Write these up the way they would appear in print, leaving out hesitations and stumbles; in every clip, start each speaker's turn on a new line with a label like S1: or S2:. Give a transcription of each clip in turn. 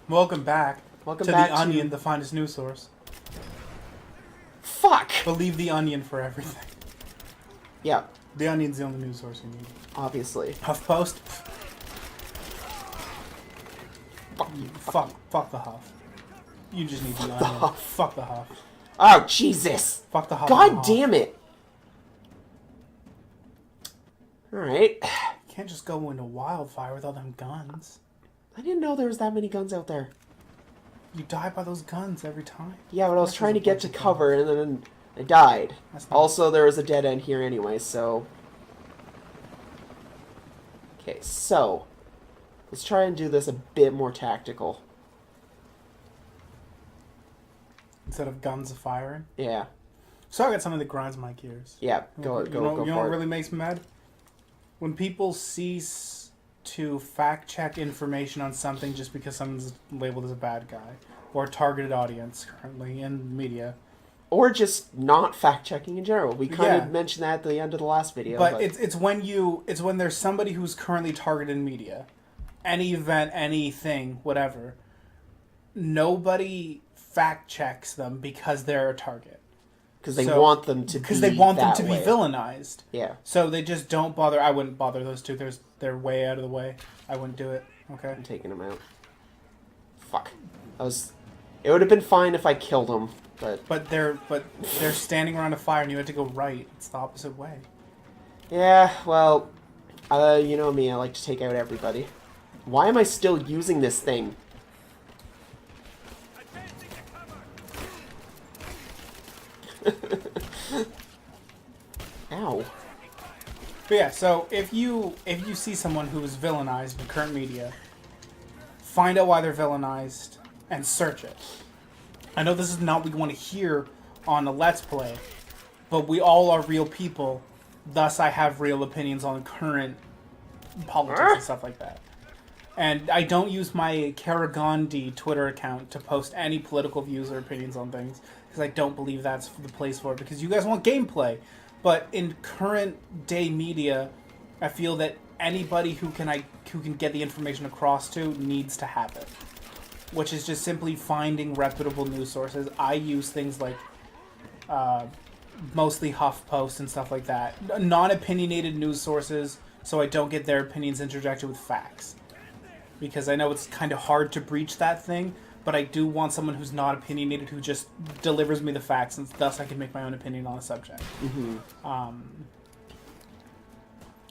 S1: Welcome back
S2: Welcome
S1: to
S2: back
S1: The Onion, the finest news source.
S2: Fuck!
S1: Believe The Onion for everything.
S2: Yeah,
S1: The Onion's the only news source you need.
S2: obviously.
S1: HuffPost?
S2: Fuck you.
S1: Fuck the Huff. You just need The
S2: the
S1: Onion.
S2: Huff.
S1: Fuck the Huff.
S2: Oh, Jesus!
S1: Fuck the Huff.
S2: God damn it! Alright.
S1: You can't just go into wildfire with all them guns.
S2: I didn't know there was that many guns out there.
S1: You die by those guns every time.
S2: Yeah, but I was
S1: There's
S2: trying
S1: a
S2: to get
S1: bunch
S2: to
S1: of
S2: cover and then I died.
S1: That's not-
S2: Also, there was a dead end here anyway, so... Okay, so... Let's try and do this a bit more tactical.
S1: Instead of guns firing.
S2: Yeah.
S1: So I got something that grinds my gears.
S2: Yeah, go
S1: You know
S2: for
S1: what
S2: it.
S1: really makes me mad? When people cease to fact-check information on something just because someone's labeled as a bad guy. Or a targeted audience currently in media.
S2: Or just not fact-checking in general. We kind
S1: Yeah.
S2: of mentioned that at the end of the last video.
S1: But it's when there's somebody who's currently targeted in media. Any event, anything, whatever. Nobody fact-checks them because they're a target.
S2: Because they want them to be
S1: Because they want them
S2: that
S1: to be
S2: way.
S1: villainized.
S2: Yeah.
S1: So they just don't bother. I wouldn't bother those two. They're way out of the way. I wouldn't do it. Okay.
S2: I'm taking them out. Fuck. It would have been fine if I killed them, but...
S1: But they're standing around a fire and you had to go right. It's the opposite way.
S2: Yeah, well... you know me, I like to take out everybody. Why am I still using this thing? Ow.
S1: But yeah, so if you see someone who is villainized in current media, find out why they're villainized and search it. I know this is not what we want to hear on a Let's Play, but we all are real people, thus I have real opinions on current politics and stuff like that. And I don't use my Karagandhi Twitter account to post any political views or opinions on things, because I don't believe that's the place for it, because you guys want gameplay. But in current day media, I feel that anybody who can get the information across to needs to have it. Which is just simply finding reputable news sources. I use things like mostly HuffPost and stuff like that. Non-opinionated news sources, so I don't get their opinions interjected with facts. Because I know it's kind of hard to breach that thing, but I do want someone who's not opinionated who just delivers me the facts, and thus I can make my own opinion on a subject.
S2: Mm-hmm.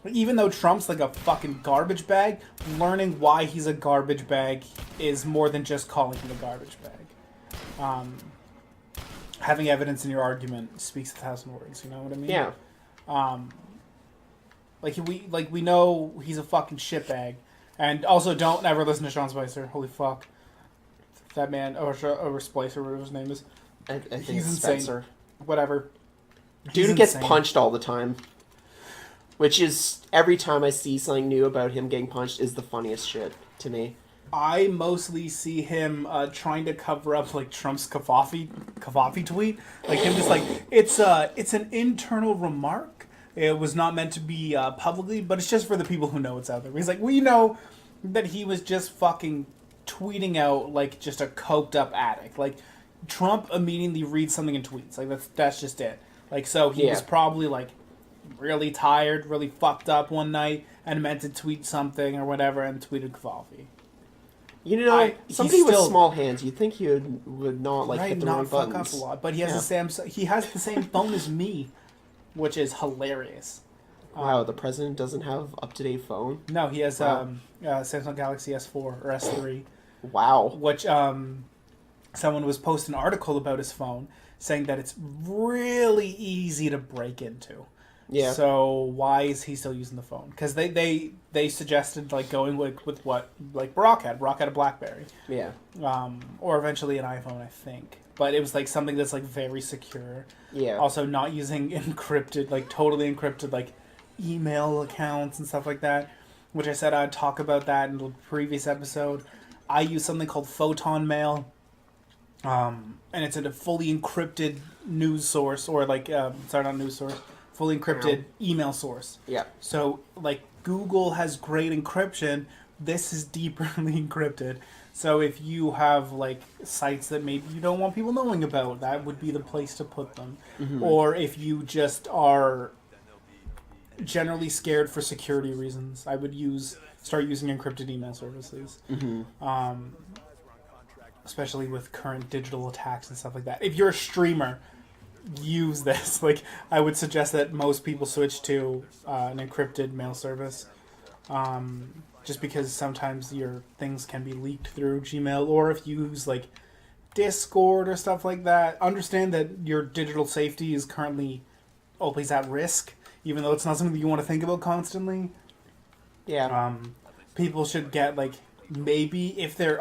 S1: Even though Trump's like a fucking garbage bag, learning why he's a garbage bag is more than just calling him a garbage bag. Having evidence in your argument speaks 1,000 words. You know what I mean?
S2: Yeah.
S1: We know he's a fucking shitbag, and also don't ever listen to Sean Spicer. Holy fuck, that man or Splicer, whatever his name is.
S2: I think
S1: He's
S2: it's
S1: insane.
S2: Spencer.
S1: Whatever.
S2: Dude
S1: He's
S2: gets
S1: insane.
S2: punched all the time. Which is, every time I see something new about him getting punched, is the funniest shit to me.
S1: I mostly see him trying to cover up like Trump's Kavafi tweet, like him just like it's an internal remark. It was not meant to be publicly, but it's just for the people who know it's out there. He's like, we know that he was just fucking tweeting out like just a coked up addict. Like Trump immediately reads something and tweets. Like that's just it. Like so he was probably like really tired, really fucked up one night, and meant to tweet something or whatever, and tweeted Kavafi.
S2: You know, somebody with
S1: still-
S2: small hands, you'd think he would not like hit the wrong
S1: fuck
S2: buttons.
S1: up a lot, but he has he has the same phone as me, which is hilarious.
S2: Wow, the president doesn't have up-to-date phone?
S1: No, he has
S2: Wow.
S1: Samsung Galaxy S4 or S3,
S2: Wow.
S1: which someone was posting an article about his phone saying that it's really easy to break into.
S2: Yeah.
S1: So why is he still using the phone? Because they suggested like going with what like Barack had. Barack had a BlackBerry.
S2: Yeah.
S1: Or eventually an iPhone, I think. But it was like something that's like very secure.
S2: Yeah.
S1: Also not using encrypted, like totally encrypted like email accounts and stuff like that. Which I said I'd talk about that in the previous episode. I use something called Photon Mail. And it's a fully encrypted news source, or like sorry, not news source. Fully encrypted email source.
S2: Yeah.
S1: So, like, Google has great encryption. This is deeply encrypted. So if you have like sites that maybe you don't want people knowing about, that would be the place to put them. Or if you just are generally scared for security reasons, I would start using encrypted email services. Especially with current digital attacks and stuff like that. If you're a streamer, use this. Like, I would suggest that most people switch to an encrypted mail service. Just because sometimes your things can be leaked through Gmail, or if you use like Discord or stuff like that, understand that your digital safety is currently always at risk, even though it's not something you want to think about constantly.
S2: Yeah.
S1: People should get like, maybe if they're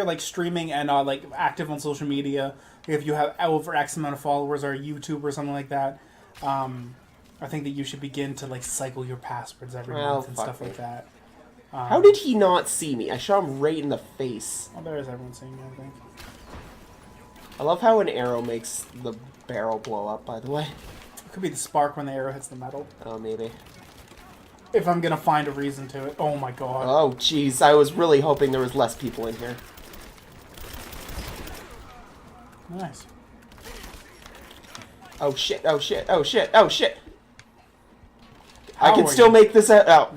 S1: like streaming and like active on social media, if you have over X amount of followers or a YouTuber or something like that, I think that you should begin to like cycle your passwords every month and stuff like that.
S2: How did he not see me? I shot him right in the face.
S1: Oh, there is everyone seeing you, I think.
S2: I love how an arrow makes the barrel blow up, by the way.
S1: It could be the spark when the arrow hits the metal.
S2: Oh, maybe.
S1: If I'm gonna find a reason to it. Oh my god.
S2: Oh, jeez. I was really hoping there was less people in here.
S1: Nice.
S2: Oh, shit. Oh, shit. Oh, shit. Oh, shit. I
S1: How
S2: can
S1: are
S2: still
S1: you?
S2: make this out. Oh.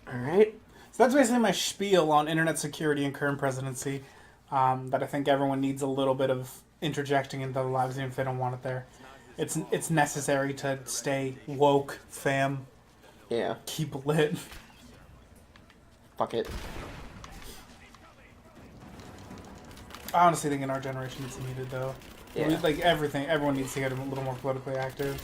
S2: Alright.
S1: So that's basically my spiel on internet security and current presidency. That I think everyone needs a little bit of interjecting into their lives, even if they don't want it there. It's necessary to stay woke, fam.
S2: Yeah.
S1: Keep lit.
S2: Fuck it.
S1: I honestly think in our generation it's needed, though.
S2: Yeah.
S1: Like everyone needs to get a little more politically active.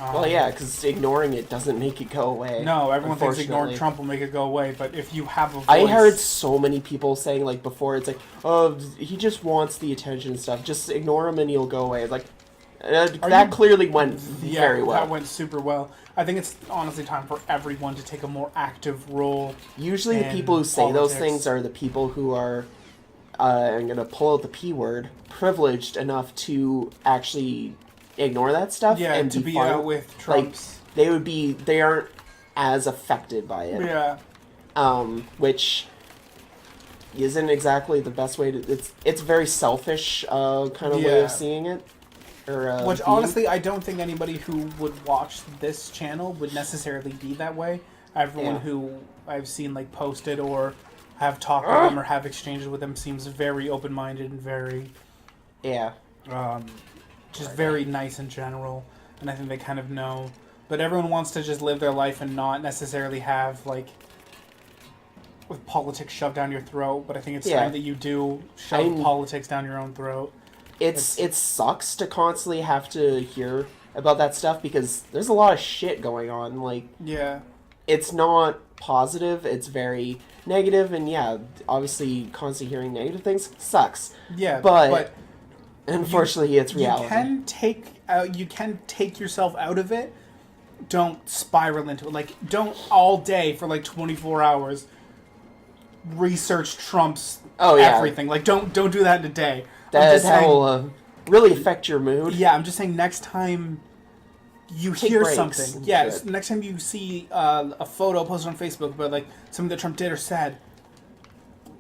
S2: Well, yeah, because ignoring it doesn't make it go away.
S1: No, everyone thinks ignoring
S2: unfortunately.
S1: Trump will make it go away, but if you have a voice...
S2: I heard so many people saying, like, before, it's like, oh, he just wants the attention and stuff. Just ignore him and he'll go away. Like, that clearly went very well.
S1: That went super well. I think it's honestly time for everyone to take a more active role.
S2: Usually the people who say those things are the people who are, I'm going to pull out the P word, privileged enough to actually ignore that stuff.
S1: Yeah,
S2: and
S1: to be
S2: fine.
S1: out with Trump's...
S2: Like, they aren't as affected by it.
S1: Yeah.
S2: Which isn't exactly the best way to... It's a very selfish kind of way of seeing it. Or,
S1: which, honestly, I don't think anybody who would watch this channel would necessarily be that way. Everyone who I've seen, like, posted or have talked with them or have exchanges with them seems very open-minded and very...
S2: Yeah.
S1: Just very nice in general. And I think they kind of know. But everyone wants to just live their life and not necessarily have, like... with politics shoved down your throat. But I think it's time that you do shove politics down your own throat.
S2: It sucks to constantly have to hear about that stuff because there's a lot of shit going on. Like,
S1: yeah,
S2: it's not positive. It's very negative, and yeah, obviously, constantly hearing negative things sucks.
S1: Yeah,
S2: but unfortunately, it's reality.
S1: You can take yourself out of it. Don't spiral into it. Like, don't all day for like 24 hours research Trump's everything. Like, don't do that in a day.
S2: That will really affect your mood.
S1: Yeah, I'm just saying next time you hear something. Yeah, next time you see a photo posted on Facebook about like something that Trump did or said,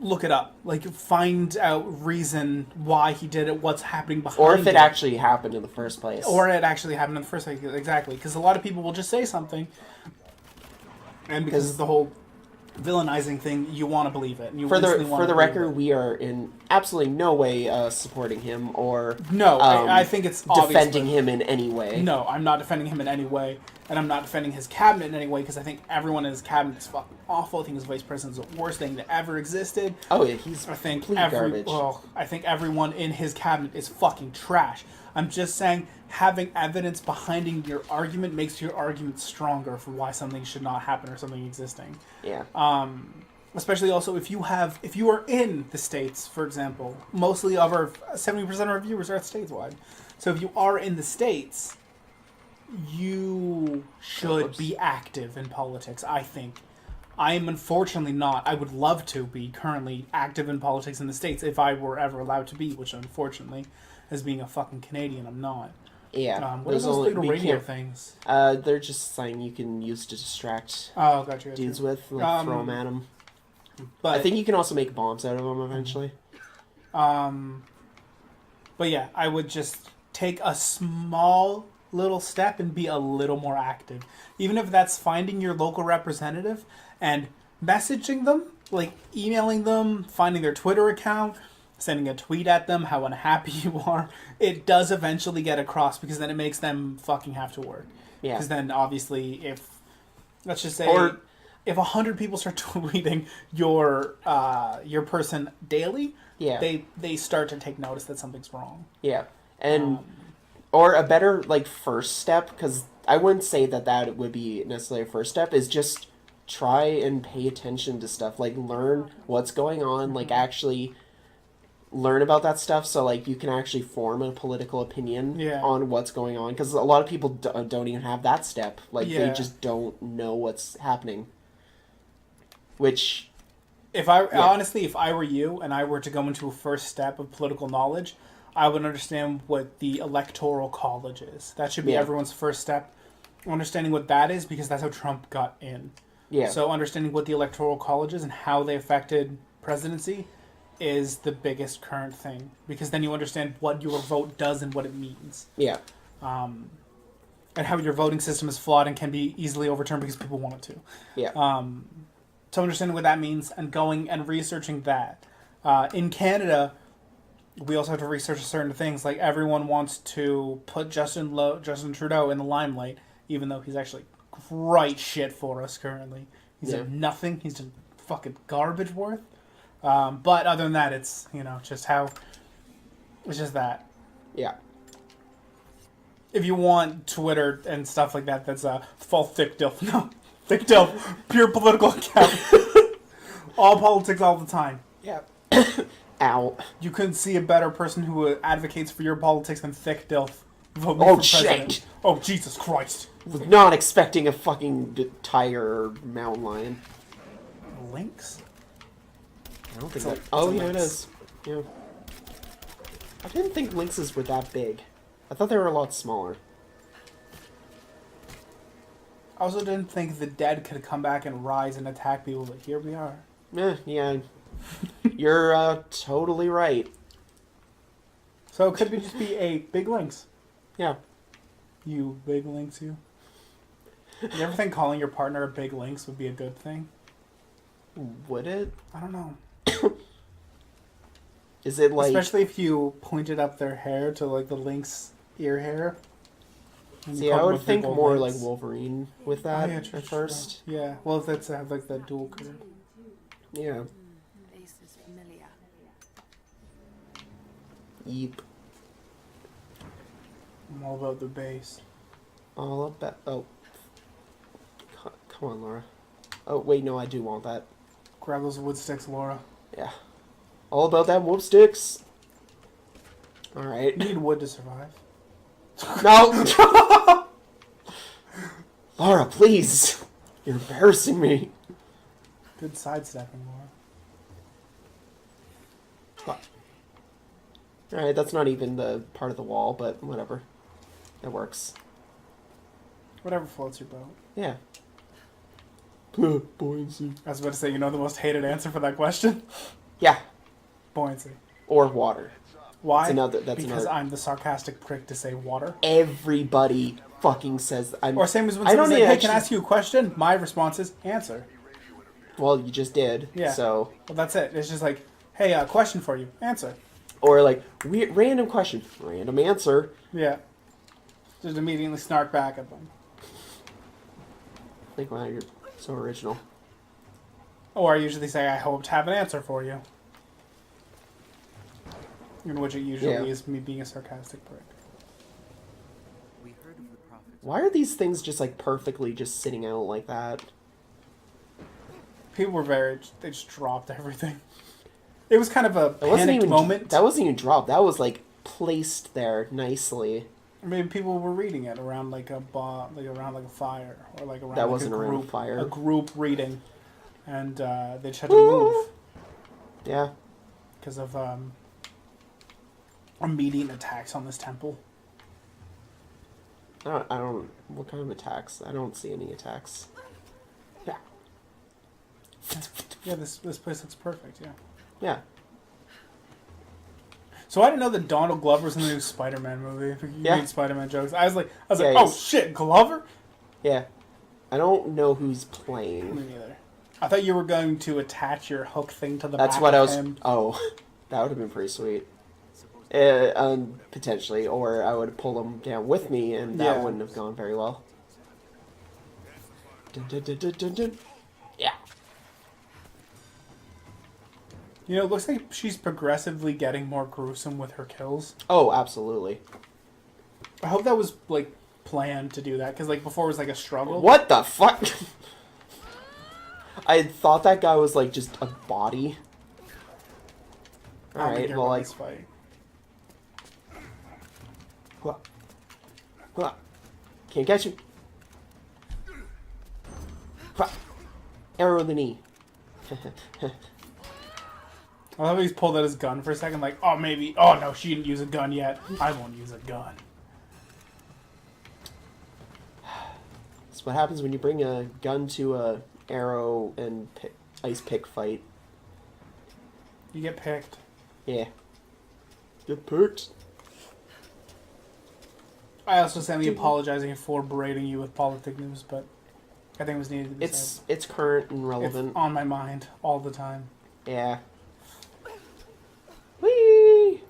S1: look it up. Like, find out reason why he did it, what's happening behind it.
S2: Or if it actually happened in the first place.
S1: Exactly. Because a lot of people will just say something, and because of the whole villainizing thing, you want to believe it. And
S2: for the record, we are in absolutely no way supporting him or
S1: I think it's
S2: defending him in any way.
S1: No, I'm not defending him in any way, and I'm not defending his cabinet in any way because I think everyone in his cabinet is fucking awful. I think his vice president's the worst thing that ever existed.
S2: Oh yeah, he's complete garbage.
S1: Well, I think everyone in his cabinet is fucking trash. I'm just saying, having evidence behind your argument makes your argument stronger for why something should not happen or something existing.
S2: Yeah.
S1: Especially also if you are in the States, for example, mostly of our 70% of our viewers are stateswide. So if you are in the States, you should be active in politics, I think. I am unfortunately not. I would love to be currently active in politics in the States if I were ever allowed to be, which unfortunately, as being a fucking Canadian, I'm not.
S2: Yeah.
S1: What are those little radio things?
S2: They're just something you can use to distract
S1: gotcha.
S2: dudes with, like throw them at them.
S1: But
S2: I think you can also make bombs out of them eventually.
S1: But yeah, I would just take a small little step and be a little more active. Even if that's finding your local representative and messaging them, like emailing them, finding their Twitter account, sending a tweet at them how unhappy you are. It does eventually get across because then it makes them fucking have to work.
S2: Yeah.
S1: Because then obviously if, let's just say,
S2: Or-
S1: if 100 people start tweeting your person daily,
S2: Yeah.
S1: they start to take notice that something's wrong.
S2: Yeah. And or a better like first step, because I wouldn't say that would be necessarily a first step, is just try and pay attention to stuff, like learn what's going on, like actually learn about that stuff, so like you can actually form a political opinion on what's going on, because a lot of people don't even have that step, like they just don't know what's happening, which
S1: Honestly, if I were you and I were to go into a first step of political knowledge, I would understand what the electoral college is. That should be everyone's first step. Understanding what that is, because that's how Trump got in.
S2: Yeah.
S1: So understanding what the electoral college is and how they affected presidency is the biggest current thing. Because then you understand what your vote does and what it means.
S2: Yeah.
S1: And how your voting system is flawed and can be easily overturned because people want it to.
S2: Yeah.
S1: So understanding what that means and going and researching that. In Canada, we also have to research certain things. Like everyone wants to put Justin Trudeau in the limelight, even though he's actually right shit for us currently. He's done nothing. He's done fucking garbage worth. But other than that, it's just how. It's just that.
S2: Yeah.
S1: If you want Twitter and stuff like that, that's full thick dilf. No. Thick dilf. Pure political account. All politics all the time.
S2: Yeah. Ow.
S1: You couldn't see a better person who advocates for your politics than Thick Dilf. Vote me
S2: Oh,
S1: for president.
S2: shit.
S1: Oh, Jesus Christ.
S2: Was not expecting a fucking tiger or mountain lion.
S1: Lynx?
S2: I don't think
S1: It's
S2: that.
S1: a
S2: Oh, yeah, it
S1: lynx.
S2: is. Yeah. I didn't think lynxes were that big. I thought they were a lot smaller.
S1: I also didn't think the dead could come back and rise and attack people, but here we are.
S2: Yeah. You're totally right.
S1: So it could just be a big lynx.
S2: Yeah.
S1: You big lynx, you. You ever think calling your partner a big lynx would be a good thing?
S2: Would it?
S1: I don't know.
S2: Is it like...
S1: Especially if you pointed up their hair to like the lynx ear hair.
S2: See, I would think more like Wolverine with that
S1: true,
S2: at first.
S1: True. Yeah, well, if that's have like that dual curve.
S2: Yeah. Yeep.
S1: I'm all about the bass.
S2: All about... Oh. Come on, Laura. Oh, wait, no, I do want that.
S1: Grab those wood sticks, Laura.
S2: Yeah. All about that whoop sticks. Alright.
S1: You need wood to survive.
S2: No! Laura, please! You're embarrassing me.
S1: Good sidestepping, Laura.
S2: Alright, that's not even the part of the wall, but whatever. It works.
S1: Whatever floats your boat.
S2: Yeah. Buoyancy.
S1: I was about to say, the most hated answer for that question?
S2: Yeah.
S1: Buoyancy.
S2: Or water.
S1: Why?
S2: That's
S1: because
S2: another...
S1: I'm the sarcastic prick to say water.
S2: Everybody fucking says...
S1: Or same as when someone's like, hey, can I ask you a question? My response is, answer.
S2: Well, you just did,
S1: yeah.
S2: So...
S1: Well, that's it. It's just like, hey, question for you. Answer.
S2: Or like, random question. Random answer.
S1: Yeah. Just immediately snark back at them.
S2: Like, wow, you're so original.
S1: Or I usually say, I hope to have an answer for you. In which it usually is me being a sarcastic prick.
S2: Why are these things just like perfectly just sitting out like that?
S1: People were they just dropped everything. It was kind of a panicked moment.
S2: That wasn't even dropped. That was like placed there nicely.
S1: I mean, people were reading it around like a around like a fire, or like around
S2: that
S1: like
S2: wasn't
S1: a group,
S2: around a fire.
S1: A group reading, and they just had to move.
S2: Yeah.
S1: Because of immediate attacks on this temple.
S2: I don't. What kind of attacks? I don't see any attacks. Yeah.
S1: Yeah, this place looks perfect. Yeah.
S2: Yeah.
S1: So I didn't know that Donald Glover's in the new Spider-Man movie. You
S2: Yeah.
S1: made Spider-Man jokes. I was like,
S2: Yeah,
S1: oh
S2: he's-
S1: shit, Glover?
S2: Yeah. I don't know who's
S1: Me
S2: playing.
S1: neither. I thought you were going to attach your hook thing to the
S2: That's
S1: back
S2: what I
S1: of
S2: was.
S1: him.
S2: Oh, that would have been pretty sweet. Potentially, or I would pull them down with me, and that
S1: Yeah.
S2: wouldn't have gone very well. Dun, dun, dun, dun, dun, dun. Yeah.
S1: You know, it looks like she's progressively getting more gruesome with her kills.
S2: Oh, absolutely.
S1: I hope that was, like, planned to do that, because, like, before it was, like, a struggle.
S2: What the fuck? I thought that guy was, like, just a body.
S1: I don't think
S2: Alright,
S1: you're
S2: well,
S1: about
S2: like...
S1: this fight.
S2: Can't catch you. Arrow in the knee.
S1: I love how he's pulled out his gun for a second, like, oh, maybe... Oh, no, she didn't use a gun yet. I won't use a gun.
S2: That's what happens when you bring a gun to a arrow and ice pick fight.
S1: You get picked.
S2: Yeah. Get picked.
S1: I also sent me apologizing for berating you with politic news, but I think it was needed to be said.
S2: It's current and
S1: It's
S2: relevant.
S1: on my mind all the time.
S2: Yeah. Whee!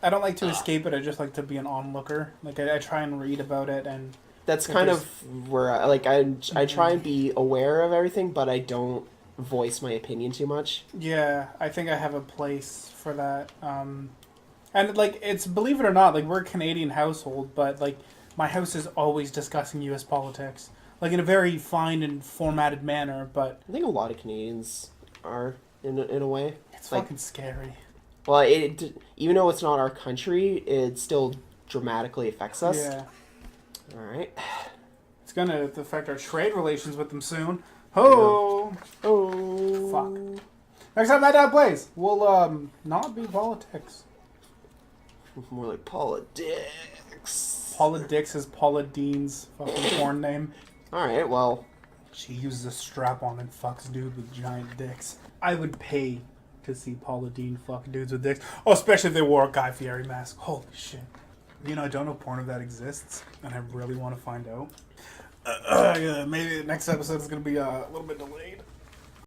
S1: I don't like to escape it. I just like to be an onlooker. Like I try and read about it, and
S2: That's
S1: if
S2: kind
S1: there's-
S2: of where I try and be aware of everything, but I don't voice my opinion too much.
S1: yeah, I think I have a place for that. And like it's believe it or not, like we're a Canadian household, but like my house is always discussing U.S. politics, like in a very fine and formatted manner. But
S2: I think a lot of Canadians are in a way.
S1: it's
S2: Like-
S1: fucking scary.
S2: Well, even though it's not our country, it still dramatically affects us.
S1: Yeah,
S2: All right.
S1: it's gonna affect our trade relations with them soon. Oh,
S2: Oh.
S1: fuck. Next time that dad plays, we'll not be politics.
S2: More like politics.
S1: Paula Dix is Paula Dean's fucking porn name.
S2: All right. Well,
S1: She uses a strap-on and fucks dudes with giant dicks. I would pay to see Paula Dean fuck dudes with dicks. Oh, especially if they wore a Guy Fieri mask. Holy shit. You know, I don't know porn of that exists, and I really want to find out. Yeah, maybe the next episode is going to be a little bit delayed.